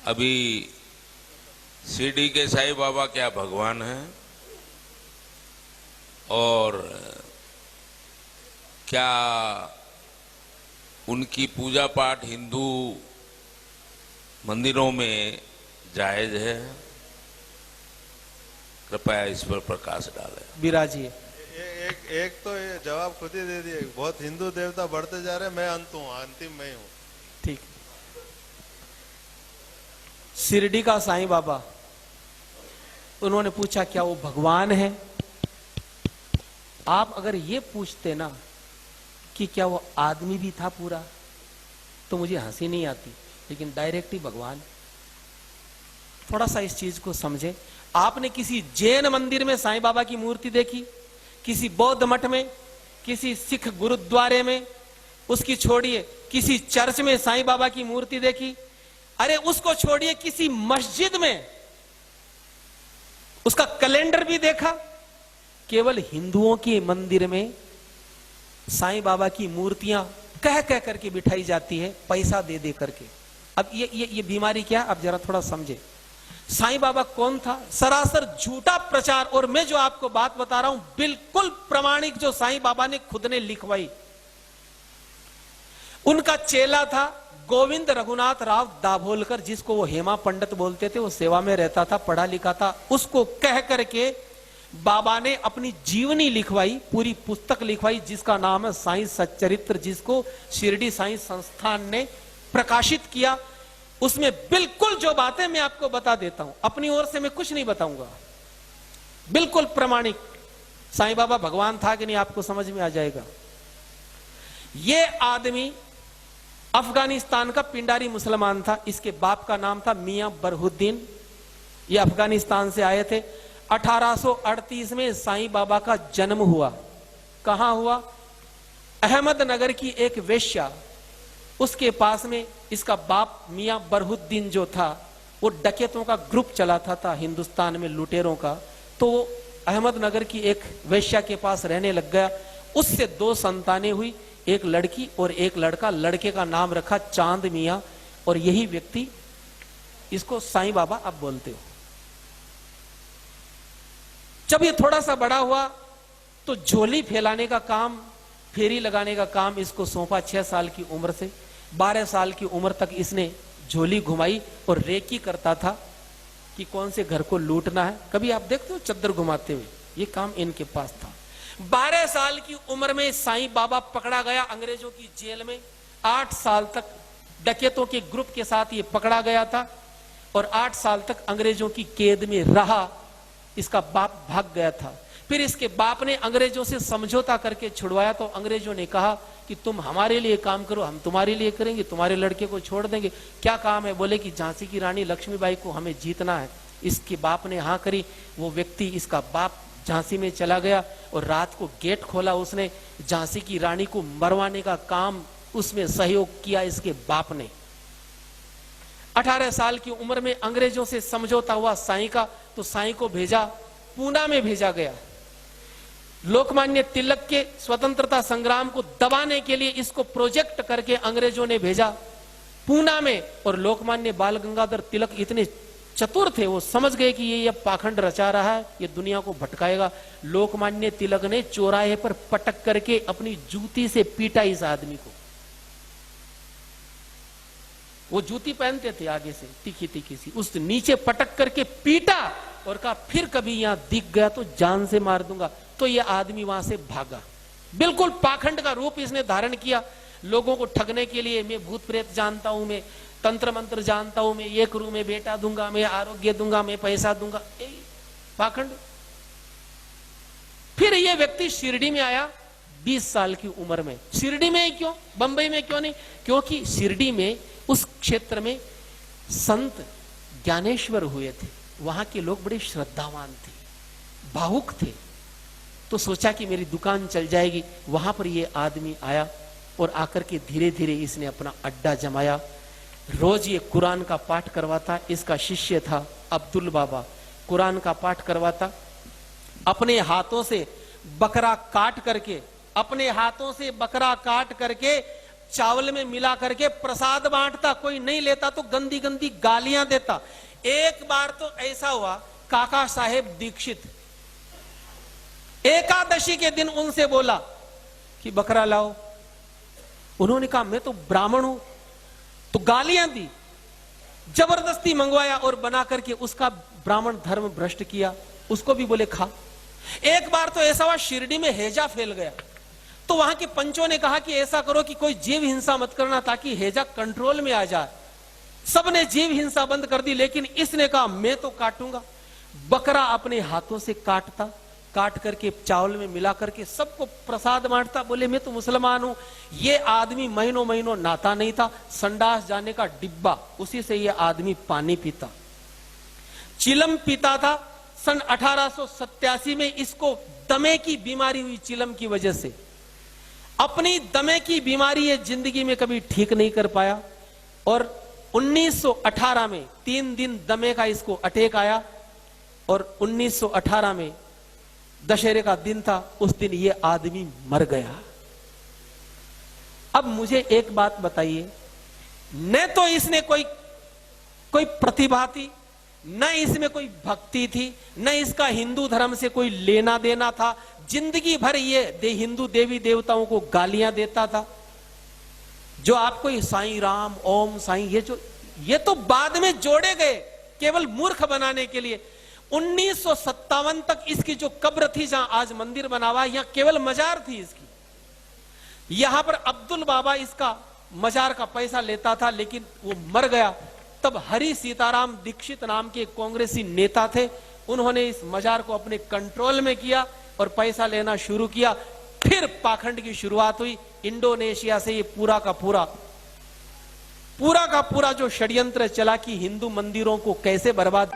अभी शिरडी के साईं बाबा क्या भगवान हैं और क्या उनकी पूजा पाठ हिंदू मंदिरों में जायज है? कृपया इस पर प्रकाश डालें। विराजिए। एक तो ये जवाब खुद ही दे दिए। बहुत हिंदू देवता बढ़ते जा रहे हैं, मैं अंत हूं, अंतिम मैं हूं। ठीक। शिरडी का साईं बाबा, उन्होंने पूछा क्या वो भगवान है? आप अगर ये पूछते ना कि क्या वो आदमी भी था पूरा, तो मुझे हंसी नहीं आती, लेकिन डायरेक्ट ही भगवान। थोड़ा सा इस चीज को समझे। आपने किसी जैन मंदिर में साईं बाबा की मूर्ति देखी? किसी बौद्ध मठ में, किसी सिख गुरुद्वारे में, उसकी छोड़िए किसी चर्च में साईं बाबा की मूर्ति देखी? अरे उसको छोड़िए किसी मस्जिद में उसका कैलेंडर भी देखा? केवल हिंदुओं के मंदिर में साईं बाबा की मूर्तियां कह कह करके बिठाई जाती है, पैसा दे दे करके। अब ये बीमारी क्या? अब जरा थोड़ा समझे। साईं बाबा कौन था? सरासर झूठा प्रचार। और मैं जो आपको बात बता रहा हूं बिल्कुल प्रमाणिक, जो साईं बाबा ने खुद ने लिखवाई। उनका चेला था गोविंद रघुनाथ राव दाभोलकर, जिसको वो हेमा पंडित बोलते थे। वो सेवा में रहता था, पढ़ा लिखा था। उसको कह करके बाबा ने अपनी जीवनी लिखवाई, पूरी पुस्तक लिखवाई, जिसका नाम है साईं सच्चरित्र, जिसको शिरडी साईं संस्थान ने प्रकाशित किया। उसमें बिल्कुल जो बातें मैं आपको बता देता हूं, अपनी ओर से मैं कुछ नहीं बताऊंगा, बिल्कुल प्रमाणिक। साईं बाबा भगवान था कि नहीं आपको समझ में आ जाएगा। ये आदमी अफगानिस्तान का पिंडारी मुसलमान था। इसके बाप का नाम था मियां बरहुद्दीन। ये अफगानिस्तान से आए थे। 1838 में साईं बाबा का जन्म हुआ। कहां हुआ? अहमदनगर की एक वेश्या, उसके पास में इसका बाप मियां बरहुद्दीन जो था, वो डकैतों का ग्रुप चलाता था हिंदुस्तान में, लुटेरों का। तो वो अहमदनगर की एक वेश्या के पास रहने लग गया। उससे 2 संतानें हुई, एक लड़की और एक लड़का। लड़के का नाम रखा चांद मियां, और यही व्यक्ति, इसको साईं बाबा अब बोलते हो। जब ये थोड़ा सा बड़ा हुआ तो झोली फैलाने का काम, फेरी लगाने का काम इसको सौंपा। 6 साल की उम्र से 12 साल की उम्र तक इसने झोली घुमाई और रेकी करता था कि कौन से घर को लूटना है। कभी आप देखते हो चद्दर घुमाते हुए? ये काम इनके पास था। 12 साल की उम्र में साईं बाबा पकड़ा गया अंग्रेजों की जेल में। 8 साल तक डकैतों के ग्रुप के साथ ये पकड़ा गया था और 8 साल तक अंग्रेजों की कैद में रहा। इसका बाप भाग गया था। फिर इसके बाप ने अंग्रेजों से समझौता करके छुड़वाया। तो अंग्रेजों ने कहा कि तुम हमारे लिए काम करो, हम तुम्हारे लिए करेंगे, तुम्हारे लड़के को छोड़ देंगे। क्या काम है? बोले कि झांसी की रानी लक्ष्मीबाई को हमें जीतना है। इसके बाप ने हाँ करी। वो व्यक्ति, इसका बाप, झांसी में चला गया और रात को गेट खोला उसने। झांसी की रानी को मरवाने का काम उसमें सहयोग किया इसके बाप ने। 18 साल की उम्र में अंग्रेजों से समझौता हुआ साईं का, तो साईं को भेजा, पूना में भेजा गया। लोकमान्य तिलक के स्वतंत्रता संग्राम को दबाने के लिए इसको प्रोजेक्ट करके अंग्रेजों ने भेजा पूना में। और लोकमान्य बाल गंगाधर तिलक इतने चतुर थे, वो समझ गए कि ये पाखंड रचा रहा है, ये दुनिया को भटकाएगा। लोकमान्य तिलक ने चौराहे पर पटक करके अपनी जूती से पीटा इस आदमी को। वो जूती पहनते थे आगे से, तीखी तीखी सी, उस नीचे पटक करके पीटा और कहा फिर कभी यहां दिख गया तो जान से मार दूंगा। तो ये आदमी वहां से भागा। बिल्कुल पाखंड का रूप इसने धारण किया लोगों को ठगने के लिए। मैं भूत प्रेत जानता हूं, मैं तंत्र मंत्र जानता हूं, मैं ये करूं, मैं बेटा दूंगा, मैं आरोग्य दूंगा, मैं पैसा दूंगा, पाखंड। फिर ये व्यक्ति शिरडी में आया 20 साल की उम्र में। शिरडी में ही क्यों, बंबई में क्यों नहीं? क्योंकि शिरडी में, उस क्षेत्र में संत ज्ञानेश्वर हुए थे। वहां के लोग बड़े श्रद्धावान थे, भावुक थे। तो सोचा कि मेरी दुकान चल जाएगी। वहां पर ये आदमी आया और आकर के धीरे धीरे इसने अपना अड्डा जमाया। रोज ये कुरान का पाठ करवाता। इसका शिष्य था अब्दुल बाबा, कुरान का पाठ करवाता। अपने हाथों से बकरा काट करके, अपने हाथों से बकरा काट करके चावल में मिला करके प्रसाद बांटता, कोई नहीं लेता तो गंदी गंदी गालियां देता। एक बार तो ऐसा हुआ, काका साहेब दीक्षित एकादशी के दिन उनसे बोला कि बकरा लाओ। उन्होंने कहा मैं तो ब्राह्मण हूं, तो गालियां दी, जबरदस्ती मंगवाया और बना करके उसका ब्राह्मण धर्म भ्रष्ट किया। उसको भी बोले खा। एक बार तो ऐसा हुआ, शिरडी में हैजा फैल गया, तो वहां के पंचों ने कहा कि ऐसा करो कि कोई जीव हिंसा मत करना ताकि हैजा कंट्रोल में आ जाए। सबने जीव हिंसा बंद कर दी, लेकिन इसने कहा मैं तो काटूंगा। बकरा अपने हाथों से काटता, काट करके चावल में मिला करके सबको प्रसाद बांटता। बोले मैं तो मुसलमान हूं। ये आदमी महीनों महीनों नहाता नहीं था, संडास जाने का डिब्बा, उसी से ये आदमी पानी पीता, चिलम पीता था। सन 1887 में इसको दमे की बीमारी हुई। चिलम की वजह से अपनी दमे की बीमारी ये जिंदगी में कभी ठीक नहीं कर पाया, और 1918 में 3 दिन दमे का इसको अटैक आया, और 1918 में दशहरे का दिन था, उस दिन ये आदमी मर गया। अब मुझे एक बात बताइए, न तो इसने कोई प्रतिभा थी, न इसमें कोई भक्ति थी, न इसका हिंदू धर्म से कोई लेना देना था। जिंदगी भर ये हिंदू देवी देवताओं को गालियां देता था। जो आपको ये साईं राम, ओम साईं, ये तो बाद में जोड़े गए केवल मूर्ख बनाने के लिए। 1957 तक इसकी जो कब्र थी, जहां आज मंदिर बना हुआ, यहां केवल मजार थी इसकी। यहां पर अब्दुल बाबा इसका मजार का पैसा लेता था, लेकिन वो मर गया। तब हरि सीताराम दीक्षित नाम के कांग्रेसी नेता थे, उन्होंने इस मजार को अपने कंट्रोल में किया और पैसा लेना शुरू किया। फिर पाखंड की शुरुआत हुई। इंडोनेशिया से ये पूरा का पूरा जो षड्यंत्र चला कि हिंदू मंदिरों को कैसे बर्बाद